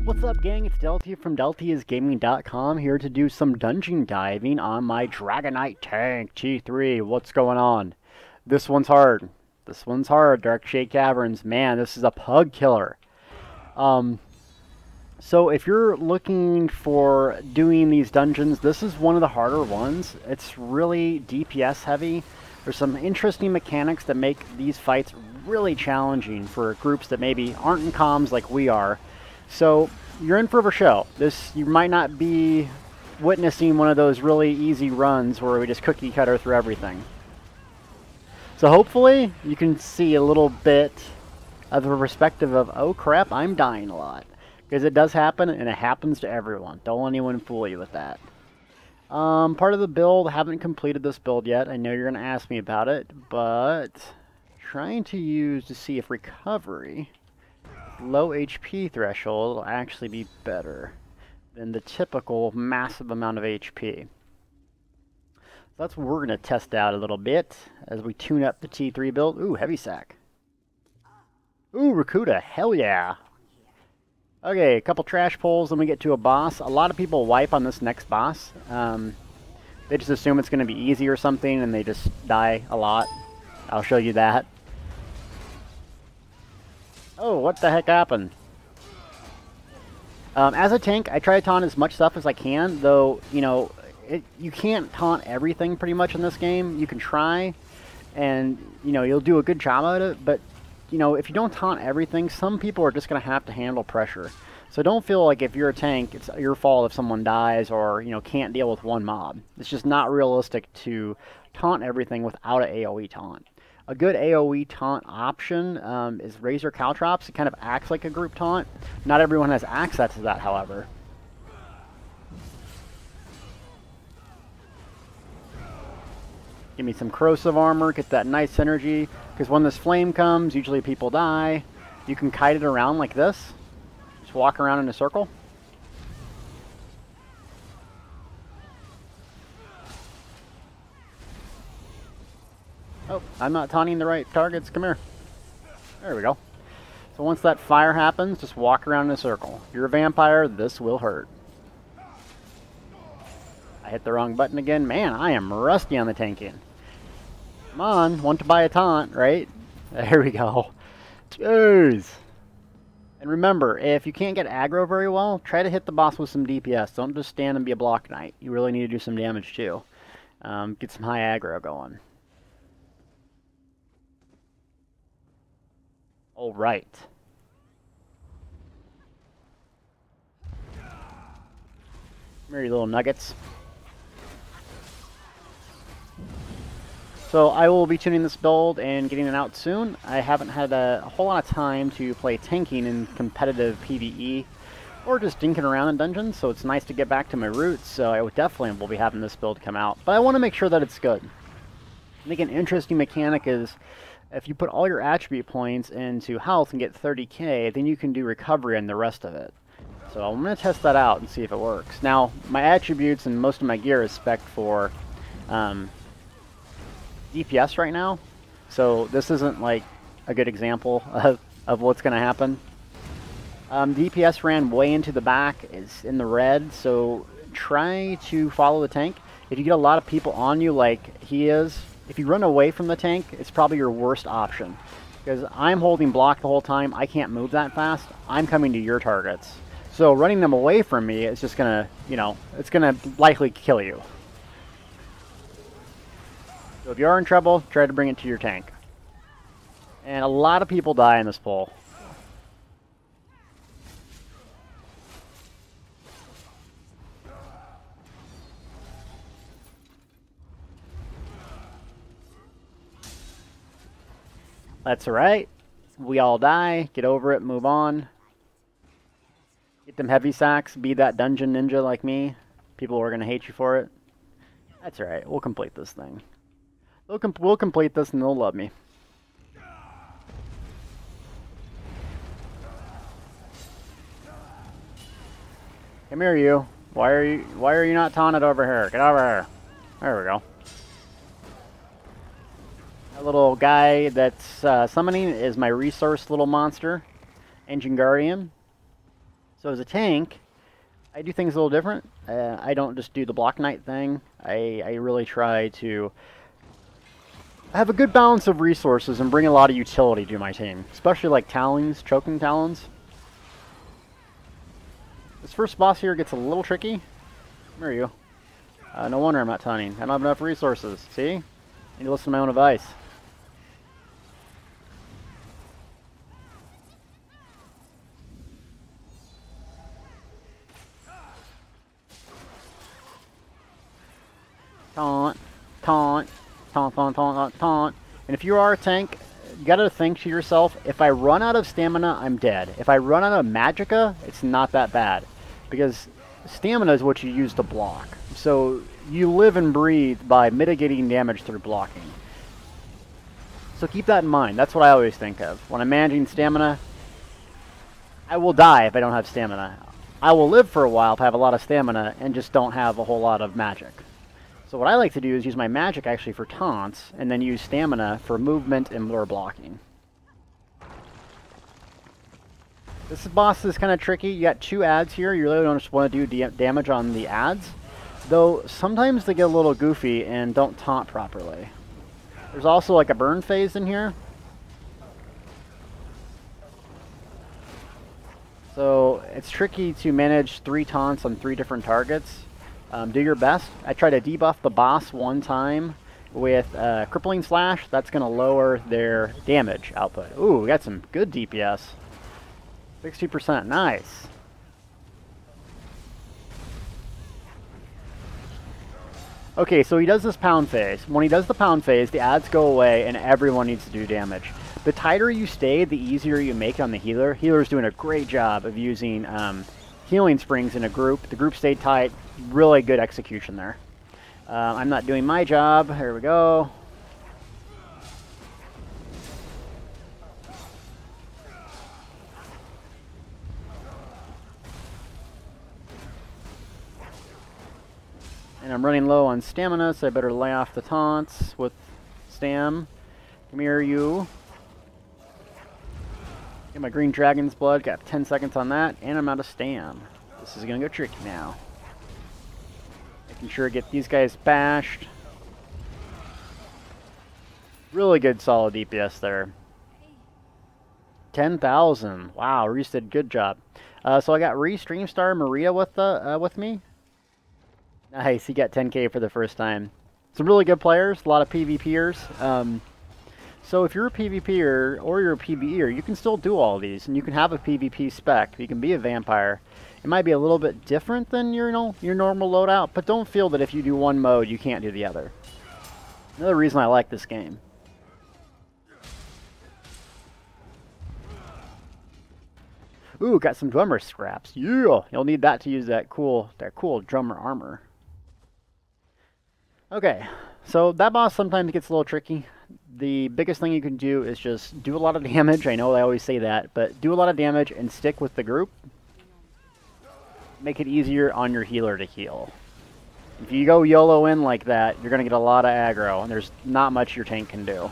What's up, gang? It's Deltia from Deltia'sGaming.com here to do some dungeon diving on my Dragonknight tank T3. What's going on? This one's hard. This one's hard. Darkshade Caverns. Man, this is a pug killer. So if you're looking for doing these dungeons, this is one of the harder ones. It's really DPS heavy. There's some interesting mechanics that make these fights really challenging for groups that maybe aren't in comms like we are. So you're in for a show. You might not be witnessing one of those really easy runs where we just cookie cutter through everything. So hopefully you can see a little bit of a perspective of, oh crap, I'm dying a lot. Because it does happen, and it happens to everyone. Don't let anyone fool you with that. Part of the build, haven't completed this build yet. I know you're going to ask me about it, but trying to use to see if recovery, low HP threshold, will actually be better than the typical massive amount of HP. So that's what we're going to test out a little bit as we tune up the T3 build. Ooh, heavy sack. Ooh, Rakuda, hell yeah. Okay, a couple trash pulls, then we get to a boss. A lot of people wipe on this next boss. They just assume it's going to be easy or something, and they just die a lot. I'll show you that. Oh, what the heck happened? As a tank, I try to taunt as much stuff as I can, though, you know, you can't taunt everything pretty much in this game. You can try, and, you know, you'll do a good job at it, but you know, if you don't taunt everything, some people are just going to have to handle pressure. So don't feel like if you're a tank, it's your fault if someone dies or, you know, can't deal with one mob. It's just not realistic to taunt everything without an AoE taunt. A good AoE taunt option is Razor Caltrops. It kind of acts like a group taunt. Not everyone has access to that, however. Give me some corrosive armor, get that nice synergy, because when this flame comes, usually people die. You can kite it around like this. Just walk around in a circle. Oh, I'm not taunting the right targets. Come here. There we go. So once that fire happens, just walk around in a circle. If you're a vampire, this will hurt. I hit the wrong button again. Man, I am rusty on the tanking. Come on, want to buy a taunt, right? There we go. Jeez. And remember, if you can't get aggro very well, try to hit the boss with some DPS. Don't just stand and be a block knight. You really need to do some damage too. Get some high aggro going. All right. Come here, you little nuggets. So I will be tuning this build and getting it out soon. I haven't had a whole lot of time to play tanking in competitive PvE or just dinking around in dungeons, so it's nice to get back to my roots. So I definitely will be having this build come out. But I want to make sure that it's good. I think an interesting mechanic is if you put all your attribute points into health and get 30k, then you can do recovery on the rest of it. So I'm going to test that out and see if it works. Now, my attributes and most of my gear is spec'd for DPS right now, so this isn't like a good example of what's going to happen. DPS ran way into the back, is in the red, so try to follow the tank. If you get a lot of people on you like he is, if you run away from the tank, it's probably your worst option. Because I'm holding block the whole time, I can't move that fast, I'm coming to your targets. So running them away from me is just going to, you know, it's going to likely kill you. So if you are in trouble, try to bring it to your tank. And a lot of people die in this pull. That's alright. We all die. Get over it. Move on. Get them heavy sacks. Be that dungeon ninja like me. People are going to hate you for it. That's alright. We'll complete this thing. We'll complete this and they'll love me. Come here, you. Why are you not taunted over here? Get over here. There we go. That little guy that's summoning is my resource little monster, Engine Guardian. So as a tank, I do things a little different. I don't just do the Block Knight thing. I really try to have a good balance of resources and bring a lot of utility to my team, especially like talons, choking talons. This first boss here gets a little tricky. Where are you? No wonder I'm not taunting. I don't have enough resources. See? I need to listen to my own advice. Taunt, taunt, taunt, taunt, taunt, taunt, taunt. And if you are a tank, you gotta think to yourself, if I run out of stamina, I'm dead. If I run out of magicka, it's not that bad. Because stamina is what you use to block. So you live and breathe by mitigating damage through blocking. So keep that in mind. That's what I always think of. When I'm managing stamina, I will die if I don't have stamina. I will live for a while if I have a lot of stamina and just don't have a whole lot of magic. So what I like to do is use my magic actually for taunts, and then use stamina for movement and more blocking. This boss is kind of tricky. You got 2 ads here. You really don't just want to do damage on the ads. Though sometimes they get a little goofy and don't taunt properly. There's also like a burn phase in here. So it's tricky to manage 3 taunts on 3 different targets. Do your best. I try to debuff the boss one time with Crippling Slash. That's going to lower their damage output. Ooh, we got some good DPS. 60%, nice. Okay, so he does this pound phase. When he does the pound phase, the ads go away and everyone needs to do damage. The tighter you stay, the easier you make it on the healer. Healer's doing a great job of using healing springs in a group. The group stayed tight. Really good execution there. I'm not doing my job. Here we go. And I'm running low on stamina, so I better lay off the taunts with Stam. Come here, you. Get my green dragon's blood. Got 10 seconds on that, and I'm out of Stam. This is going to go tricky now. Making sure to get these guys bashed. Really good solid DPS there. 10,000. Wow, Reese did good job. So I got Reese, Dreamstar, Maria with me. Nice, he got 10k for the first time. Some really good players, a lot of PvPers. So if you're a PvPer or you're a PvEer, you can still do all these, and you can have a PvP spec. You can be a vampire. It might be a little bit different than your normal loadout, but don't feel that if you do one mode, you can't do the other. Another reason I like this game. Ooh, got some drummer scraps. Yeah, you'll need that to use that cool drummer armor. Okay, so that boss sometimes gets a little tricky. The biggest thing you can do is just do a lot of damage. I know I always say that, but do a lot of damage and stick with the group. Make it easier on your healer to heal. If you go YOLO in like that, you're going to get a lot of aggro, and there's not much your tank can do.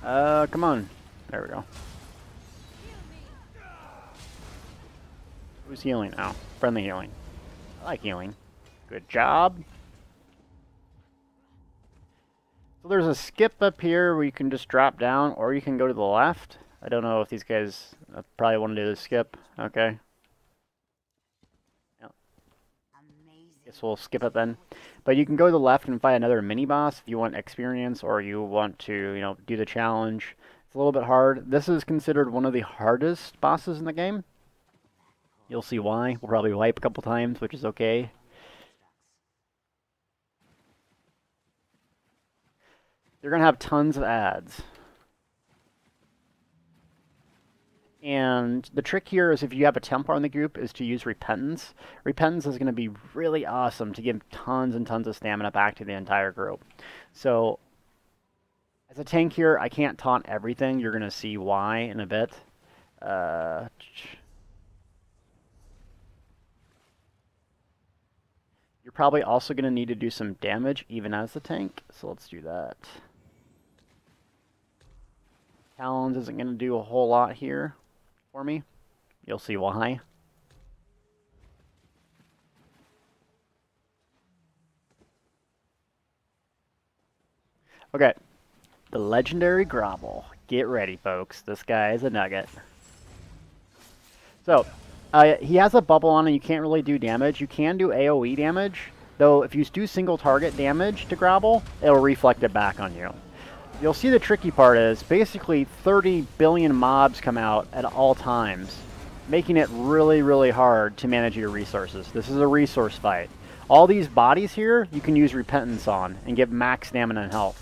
Come on. There we go. Who's healing now? Friendly healing. I like healing. Good job. So there's a skip up here where you can just drop down, or you can go to the left. I don't know if these guys probably want to do the skip. Okay. Yep. Guess we'll skip it then. But you can go to the left and fight another mini-boss if you want experience, or you want to, do the challenge. It's a little bit hard. This is considered one of the hardest bosses in the game. You'll see why. We'll probably wipe a couple times, which is okay. They're going to have tons of ads. And the trick here is if you have a Templar in the group is to use Repentance. Repentance is going to be really awesome to give tons and tons of stamina back to the entire group. So, as a tank here, I can't taunt everything. You're going to see why in a bit. You're probably also going to need to do some damage even as the tank, so let's do that. Talons isn't going to do a whole lot here for me. You'll see why. Okay, the legendary Grovel. Get ready, folks. This guy is a nugget. So, he has a bubble on and you can't really do damage. You can do AoE damage, though if you do single target damage to Grovel, it'll reflect it back on you. You'll see the tricky part is basically 30 billion mobs come out at all times, making it really, really hard to manage your resources. This is a resource fight. All these bodies here, you can use Repentance on and get max stamina and health.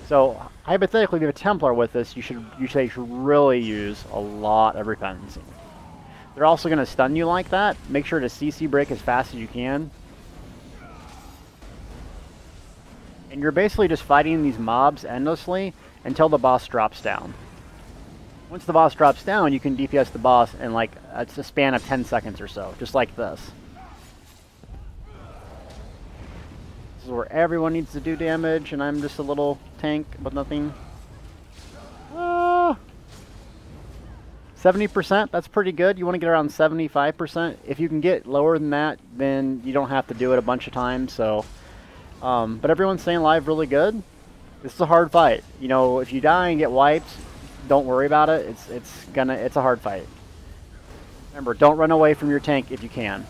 So, hypothetically, if you have a Templar with this, you should really use a lot of Repentance. They're also going to stun you like that. Make sure to CC break as fast as you can. And you're basically just fighting these mobs endlessly until the boss drops down. Once the boss drops down, you can DPS the boss in like a span of 10 seconds or so, just like this. This is where everyone needs to do damage, and I'm just a little tank with nothing. 70%, that's pretty good. You want to get around 75%. If you can get lower than that, then you don't have to do it a bunch of times. So, but everyone's staying alive really good. This is a hard fight. You know, if you die and get wiped, don't worry about it. It's a hard fight. Remember, don't run away from your tank if you can.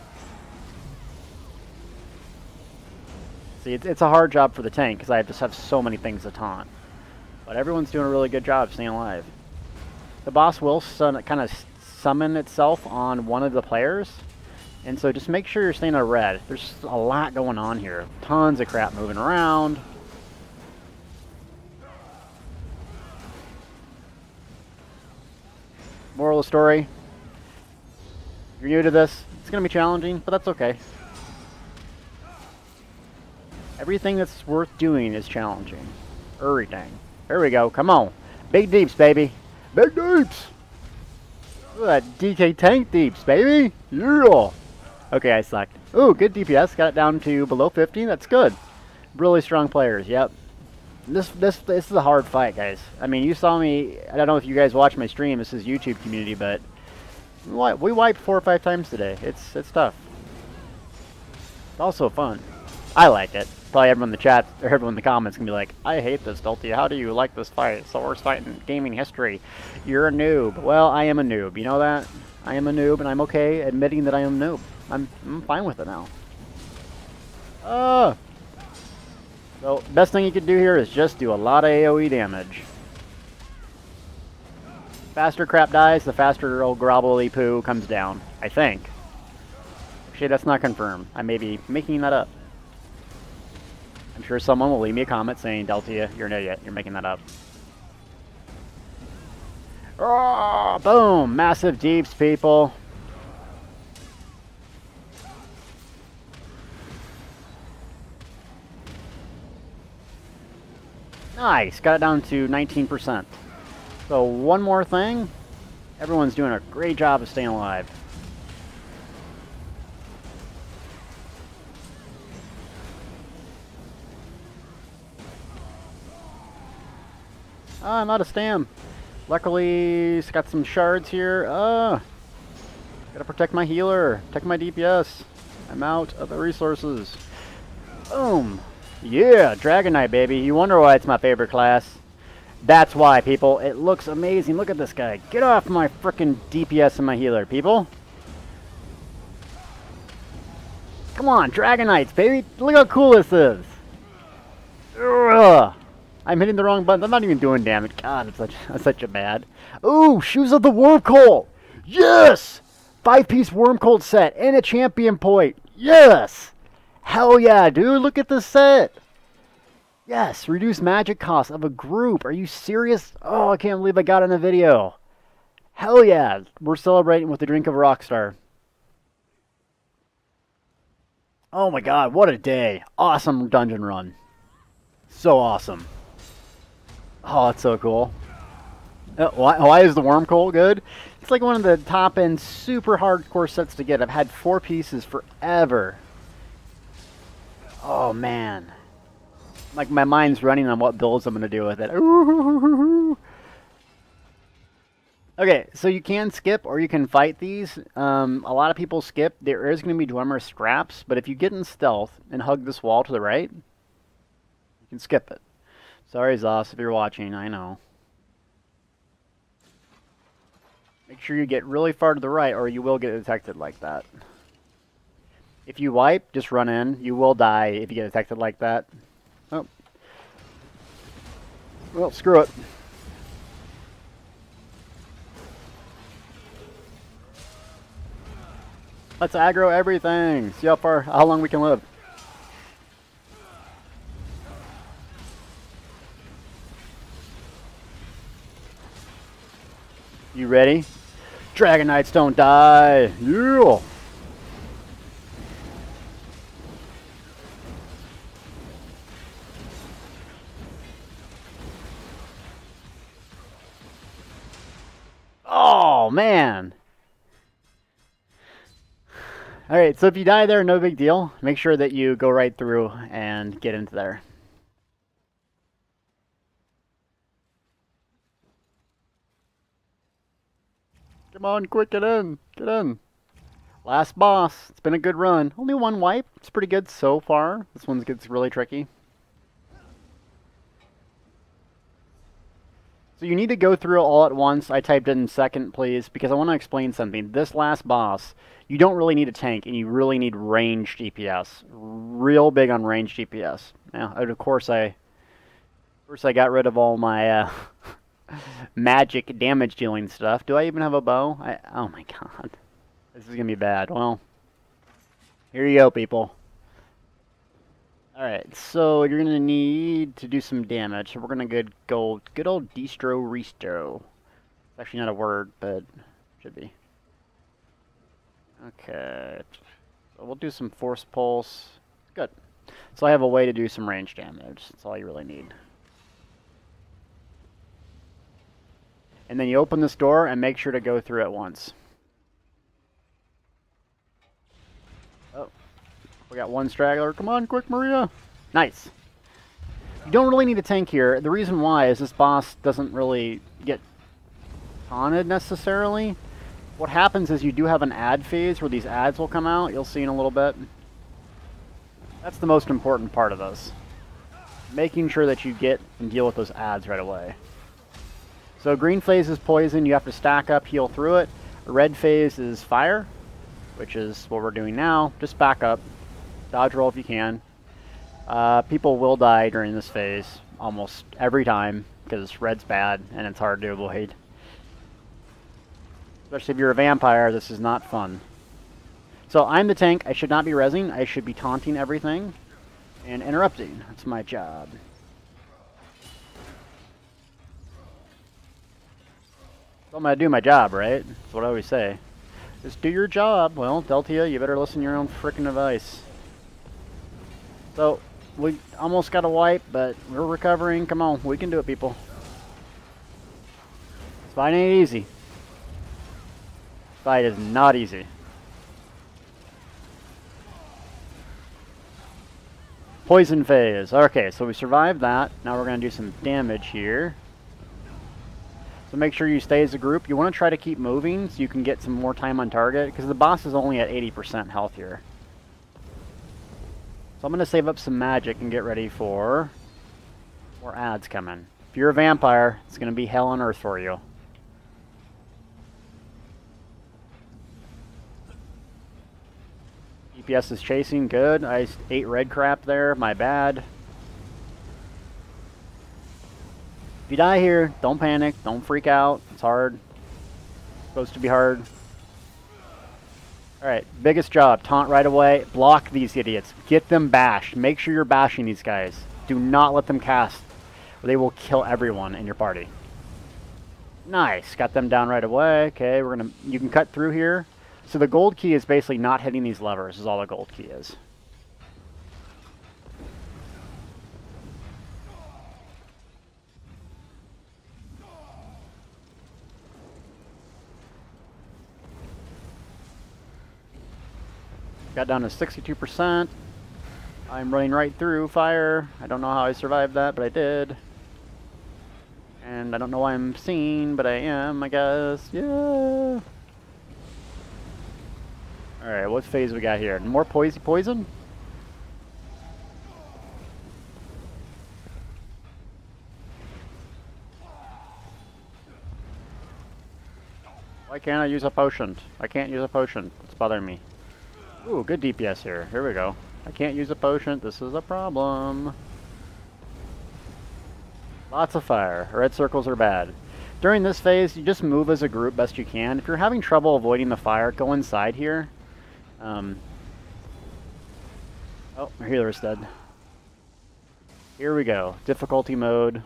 See, it's a hard job for the tank because I just have so many things to taunt. But everyone's doing a really good job staying alive. The boss will kind of summon itself on one of the players. And so just make sure you're staying at red. There's a lot going on here. Tons of crap moving around. Moral of the story. If you're new to this, it's going to be challenging, but that's okay. Everything that's worth doing is challenging. Everything. There we go. Come on. Big deeps, baby. Big deeps! Look at that DK tank deeps, baby! Yeah! Okay, I sucked. Ooh, good DPS. Got it down to below 50. That's good. Really strong players, yep. This is a hard fight, guys. I mean, you saw me... I don't know if you guys watch my stream. This is YouTube community, but... we wiped 4 or 5 times today. It's tough. It's also fun. I like it. Probably everyone in the chat, or everyone in the comments can be like, I hate this, Deltia. How do you like this fight? It's the worst fight in gaming history. You're a noob. Well, I am a noob. You know that? I am a noob, and I'm okay admitting that I am a noob. I'm fine with it now. So, best thing you can do here is just do a lot of AoE damage. Faster crap dies, the faster old grovelly poo comes down. I think. Actually, that's not confirmed. I may be making that up. I'm sure someone will leave me a comment saying, Deltia, you're an idiot. You're making that up. Oh, boom! Massive deeps, people. Nice! Got it down to 19%. So one more thing. Everyone's doing a great job of staying alive. I'm out of stam. Luckily, it's got some shards here. Gotta protect my healer. Protect my DPS. I'm out of the resources. Boom. Yeah, Dragonknight, baby. You wonder why it's my favorite class. That's why, people. It looks amazing. Look at this guy. Get off my frickin' DPS and my healer, people. Come on, Dragoknights, baby. Look how cool this is. Ugh. I'm hitting the wrong button. I'm not even doing damage. God, that's such a bad. Ooh, Shoes of the Wormcolt. Yes! 5-piece Wormcolt set and a champion point. Yes! Hell yeah, dude. Look at this set. Yes, reduce magic cost of a group. Are you serious? Oh, I can't believe I got it in a video. Hell yeah. We're celebrating with the drink of a rockstar. Oh my god, what a day. Awesome dungeon run. So awesome. Oh, that's so cool. Why is the Wormcolt good? It's like one of the top-end super hardcore sets to get. I've had 4 pieces forever. Oh man. Like my mind's running on what builds I'm gonna do with it. Ooh. Okay, so you can skip or you can fight these. A lot of people skip. There is going to be Dwemer scraps, but if you get in stealth and hug this wall to the right, you can skip it. Sorry, Zos, if you're watching, I know. Make sure you get really far to the right or you will get detected like that. If you wipe, just run in. You will die if you get detected like that. Oh. Well, screw it. Let's aggro everything. See how long we can live. You ready? Dragonites don't die. Yeah. Oh man. Alright, so if you die there, no big deal. Make sure that you go right through and get into there. Come on, quick, get in. Get in. Last boss. It's been a good run. Only one wipe. It's pretty good so far. This one gets really tricky. So you need to go through it all at once. I typed it in second, please, because I want to explain something. This last boss, you don't really need a tank, and you really need ranged DPS. Real big on ranged DPS. Now, of course, I got rid of all my magic damage dealing stuff. Do I even have a bow? Oh my god. This is going to be bad. Well, here you go, people. Alright, so you're going to need to do some damage. So we're going to go good old destro restro. It's actually not a word, but should be. Okay. So we'll do some force pulse. Good. So I have a way to do some range damage. That's all you really need. And then you open this door and make sure to go through it once. Oh. We got one straggler. Come on, quick, Maria. Nice. You don't really need a tank here. The reason why is this boss doesn't really get taunted necessarily. What happens is you do have an ad phase where these ads will come out. You'll see in a little bit. That's the most important part of this. Making sure that you get and deal with those ads right away. So green phase is poison. You have to stack up, heal through it. Red phase is fire, which is what we're doing now. Just back up. Dodge roll if you can. People will die during this phase almost every time because red's bad and it's hard to avoid. Especially if you're a vampire, this is not fun. So I'm the tank. I should not be rezzing. I should be taunting everything and interrupting. That's my job. So I'm going to do my job, right? That's what I always say. Just do your job. Well, Deltia, you better listen to your own frickin' advice. So, we almost got a wipe, but we're recovering. Come on, we can do it, people. This fight ain't easy. This fight is not easy. Poison phase. Okay, so we survived that. Now we're going to do some damage here. So make sure you stay as a group. You want to try to keep moving so you can get some more time on target, because the boss is only at 80% health here. So I'm going to save up some magic and get ready for more ads coming. If you're a vampire, it's going to be hell on earth for you. DPS is chasing, good. I ate red crap there, my bad. If you die here, don't panic, don't freak out. It's hard. It's supposed to be hard. Alright, biggest job. Taunt right away. Block these idiots. Get them bashed. Make sure you're bashing these guys. Do not let them cast, or they will kill everyone in your party. Nice. Got them down right away. Okay, you can cut through here. So the gold key is basically not hitting these levers, is all the gold key is. Got down to 62%. I'm running right through fire. I don't know how I survived that, but I did. And I don't know why I'm seen, but I am, I guess. Yeah! Alright, what phase we got here? More poison? Why can't I use a potion? I can't use a potion. It's bothering me. Ooh, good DPS here. Here we go. I can't use a potion. This is a problem. Lots of fire. Red circles are bad. During this phase, you just move as a group best you can. If you're having trouble avoiding the fire, go inside here. Oh, my healer's dead. Here we go. Difficulty mode.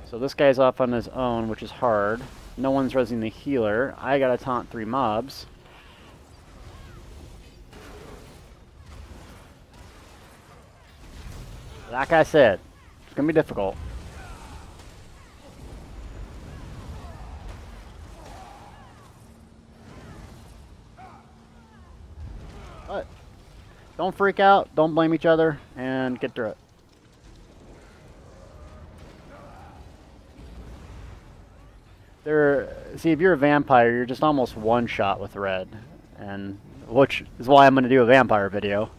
So this guy's off on his own, which is hard. No one's resing the healer. I gotta taunt 3 mobs. Like I said, it's gonna be difficult. But don't freak out, don't blame each other, and get through it. See, if you're a vampire, you're just almost one shot with red, and which is why I'm going to do a vampire video.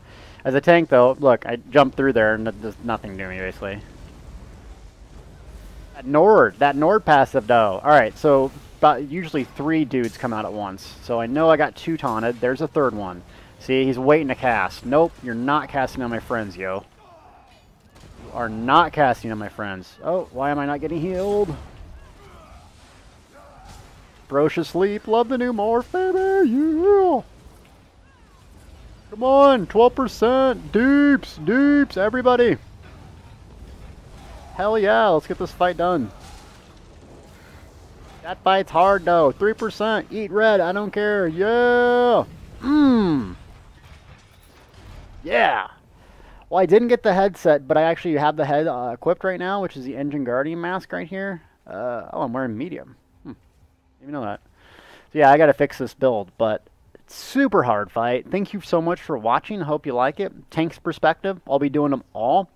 As a tank, though, look, I jumped through there, and it does nothing to me, basically. That Nord passive, though. Alright, so about usually 3 dudes come out at once. So I know I got 2 taunted. There's a 3rd one. See, he's waiting to cast. Nope, you're not casting on my friends, yo. You are not casting on my friends. Oh, why am I not getting healed? Ferocious Sleep, love the new morph, baby, yeah! Come on, 12%, deeps, everybody! Hell yeah, let's get this fight done. That fight's hard though, 3%, eat red, I don't care, yeah! Yeah! Well, I didn't get the headset, but I actually have the head equipped right now, which is the Engine Guardian mask right here. Oh, I'm wearing medium. Didn't even know that. So yeah, I gotta fix this build, but it's super hard fight. Thank you so much for watching. I hope you like it. Tank's perspective, I'll be doing them all.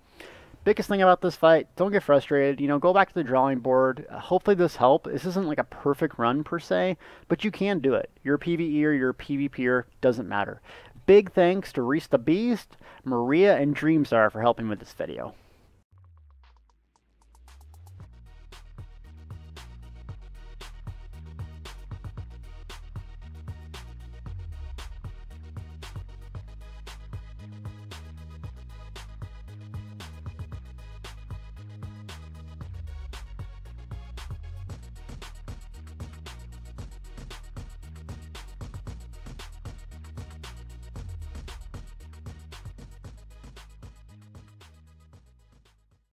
Biggest thing about this fight, don't get frustrated. You know, go back to the drawing board. Hopefully this helped. This isn't like a perfect run per se, but you can do it. You're a PvE or you're a PvPer, doesn't matter. Big thanks to Reese the Beast, Maria, and Dreamstar for helping with this video.